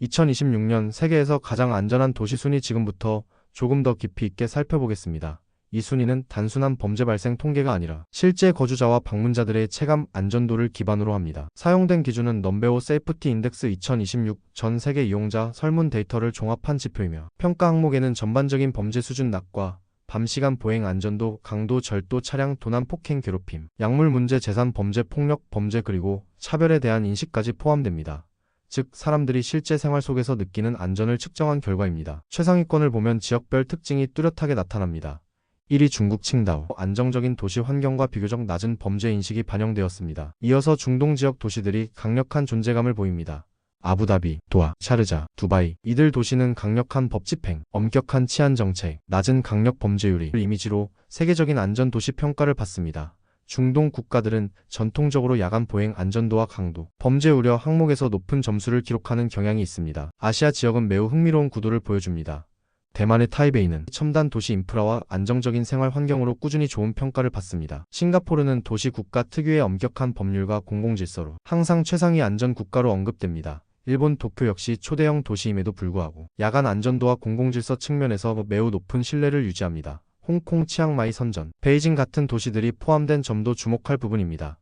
2026년 세계에서 가장 안전한 도시 순위 지금부터 조금 더 깊이 있게 살펴보겠습니다. 이 순위는 단순한 범죄 발생 통계가 아니라 실제 거주자와 방문자들의 체감 안전도를 기반으로 합니다. 사용된 기준은 넘베오 세이프티 인덱스 2026 전 세계 이용자 설문 데이터를 종합한 지표이며 평가 항목에는 전반적인 범죄 수준 낮과 밤시간 보행 안전도, 강도, 절도, 차량, 도난, 폭행, 괴롭힘, 약물 문제, 재산 범죄, 폭력 범죄 그리고 차별에 대한 인식까지 포함됩니다. 즉, 사람들이 실제 생활 속에서 느끼는 안전을 측정한 결과입니다. 최상위권을 보면 지역별 특징이 뚜렷하게 나타납니다. 1위 중국 칭다오. 안정적인 도시 환경과 비교적 낮은 범죄 인식이 반영되었습니다. 이어서 중동 지역 도시들이 강력한 존재감을 보입니다. 아부다비, 도하, 샤르자, 두바이. 이들 도시는 강력한 법 집행, 엄격한 치안 정책, 낮은 강력 범죄율이 이미지로 세계적인 안전 도시 평가를 받습니다. 중동 국가들은 전통적으로 야간 보행 안전도와 강도, 범죄 우려 항목에서 높은 점수를 기록하는 경향이 있습니다. 아시아 지역은 매우 흥미로운 구도를 보여줍니다. 대만의 타이베이는 첨단 도시 인프라와 안정적인 생활 환경으로 꾸준히 좋은 평가를 받습니다. 싱가포르는 도시 국가 특유의 엄격한 법률과 공공질서로 항상 최상위 안전 국가로 언급됩니다. 일본 도쿄 역시 초대형 도시임에도 불구하고 야간 안전도와 공공질서 측면에서 매우 높은 신뢰를 유지합니다. 홍콩 치앙마이 선전, 베이징 같은 도시들이 포함된 점도 주목할 부분입니다.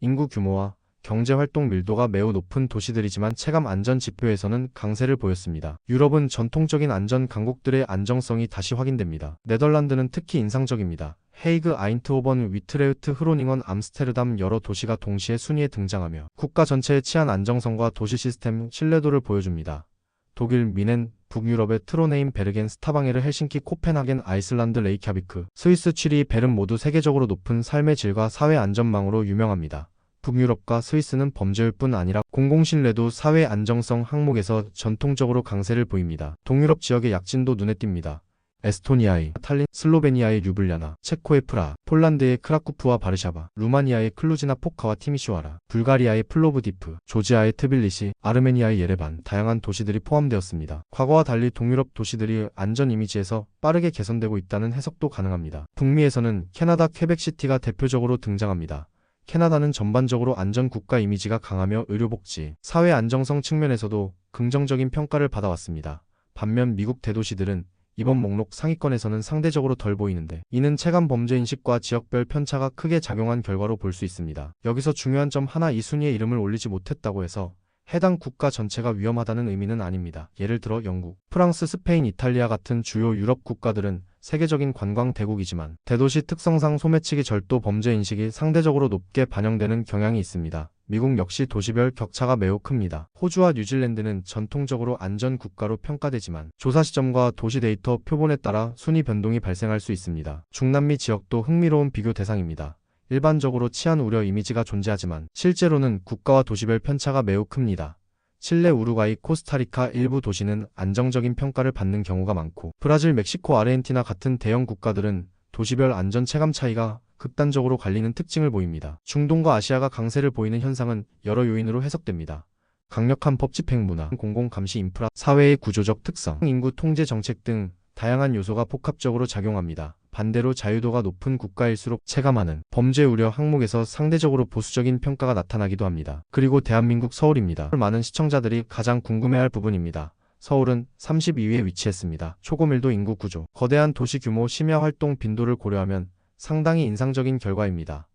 인구 규모와 경제활동 밀도가 매우 높은 도시들이지만 체감 안전 지표에서는 강세를 보였습니다. 유럽은 전통적인 안전 강국들의 안정성이 다시 확인됩니다. 네덜란드는 특히 인상적입니다. 헤이그, 아인트호번, 위트레흐트, 흐로닝언, 암스테르담 여러 도시가 동시에 순위에 등장하며 국가 전체의 치안 안정성과 도시 시스템 신뢰도를 보여줍니다. 독일 미넨, 북유럽의 트로네임, 베르겐, 스타방에르, 헬싱키, 코펜하겐, 아이슬란드, 레이캬비크, 스위스 취리, 베른 모두 세계적으로 높은 삶의 질과 사회 안전망으로 유명합니다. 북유럽과 스위스는 범죄율뿐 아니라 공공신뢰도, 사회 안정성 항목에서 전통적으로 강세를 보입니다. 동유럽 지역의 약진도 눈에 띕니다. 에스토니아의 탈린, 슬로베니아의 류블리아나, 체코의 프라하, 폴란드의 크라쿠프와 바르샤바, 루마니아의 클루지나 포카와 티미슈아라, 불가리아의 플로브디프, 조지아의 트빌리시, 아르메니아의 예레반, 다양한 도시들이 포함되었습니다. 과거와 달리 동유럽 도시들이 안전 이미지에서 빠르게 개선되고 있다는 해석도 가능합니다. 북미에서는 캐나다 퀘벡시티가 대표적으로 등장합니다. 캐나다는 전반적으로 안전 국가 이미지가 강하며 의료복지, 사회 안정성 측면에서도 긍정적인 평가를 받아왔습니다. 반면 미국 대도시들은 이번 목록 상위권에서는 상대적으로 덜 보이는데, 이는 체감 범죄 인식과 지역별 편차가 크게 작용한 결과로 볼 수 있습니다. 여기서 중요한 점 하나, 이 순위에 이름을 올리지 못했다고 해서 해당 국가 전체가 위험하다는 의미는 아닙니다. 예를 들어 영국, 프랑스, 스페인, 이탈리아 같은 주요 유럽 국가들은 세계적인 관광 대국이지만 대도시 특성상 소매치기, 절도, 범죄 인식이 상대적으로 높게 반영되는 경향이 있습니다. 미국 역시 도시별 격차가 매우 큽니다. 호주와 뉴질랜드는 전통적으로 안전 국가로 평가되지만 조사 시점과 도시 데이터 표본에 따라 순위 변동이 발생할 수 있습니다. 중남미 지역도 흥미로운 비교 대상입니다. 일반적으로 치안 우려 이미지가 존재하지만 실제로는 국가와 도시별 편차가 매우 큽니다. 칠레, 우루과이, 코스타리카 일부 도시는 안정적인 평가를 받는 경우가 많고, 브라질, 멕시코, 아르헨티나 같은 대형 국가들은 도시별 안전 체감 차이가 극단적으로 갈리는 특징을 보입니다. 중동과 아시아가 강세를 보이는 현상은 여러 요인으로 해석됩니다. 강력한 법 집행 문화, 공공감시 인프라, 사회의 구조적 특성, 인구 통제 정책 등 다양한 요소가 복합적으로 작용합니다. 반대로 자유도가 높은 국가일수록 체감하는 범죄 우려 항목에서 상대적으로 보수적인 평가가 나타나기도 합니다. 그리고 대한민국 서울입니다. 많은 시청자들이 가장 궁금해할 부분입니다. 서울은 32위에 위치했습니다. 초고밀도 인구 구조, 거대한 도시 규모, 심야 활동 빈도를 고려하면 상당히 인상적인 결과입니다.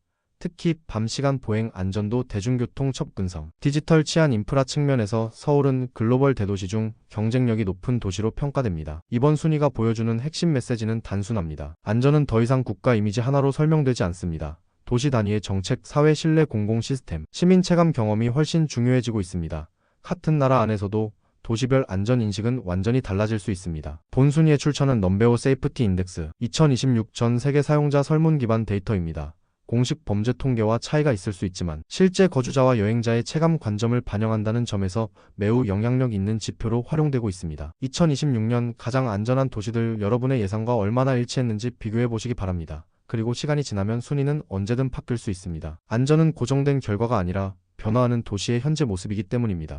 특히 밤시간 보행 안전도, 대중교통 접근성, 디지털 치안 인프라 측면에서 서울은 글로벌 대도시 중 경쟁력이 높은 도시로 평가됩니다. 이번 순위가 보여주는 핵심 메시지는 단순합니다. 안전은 더 이상 국가 이미지 하나로 설명되지 않습니다. 도시 단위의 정책, 사회 신뢰, 공공 시스템, 시민 체감 경험이 훨씬 중요해지고 있습니다. 같은 나라 안에서도 도시별 안전 인식은 완전히 달라질 수 있습니다. 본 순위의 출처는 넘베오 세이프티 인덱스 2026 전 세계 사용자 설문 기반 데이터입니다. 공식 범죄 통계와 차이가 있을 수 있지만 실제 거주자와 여행자의 체감 관점을 반영한다는 점에서 매우 영향력 있는 지표로 활용되고 있습니다. 2026년 가장 안전한 도시들, 여러분의 예상과 얼마나 일치했는지 비교해 보시기 바랍니다. 그리고 시간이 지나면 순위는 언제든 바뀔 수 있습니다. 안전은 고정된 결과가 아니라 변화하는 도시의 현재 모습이기 때문입니다.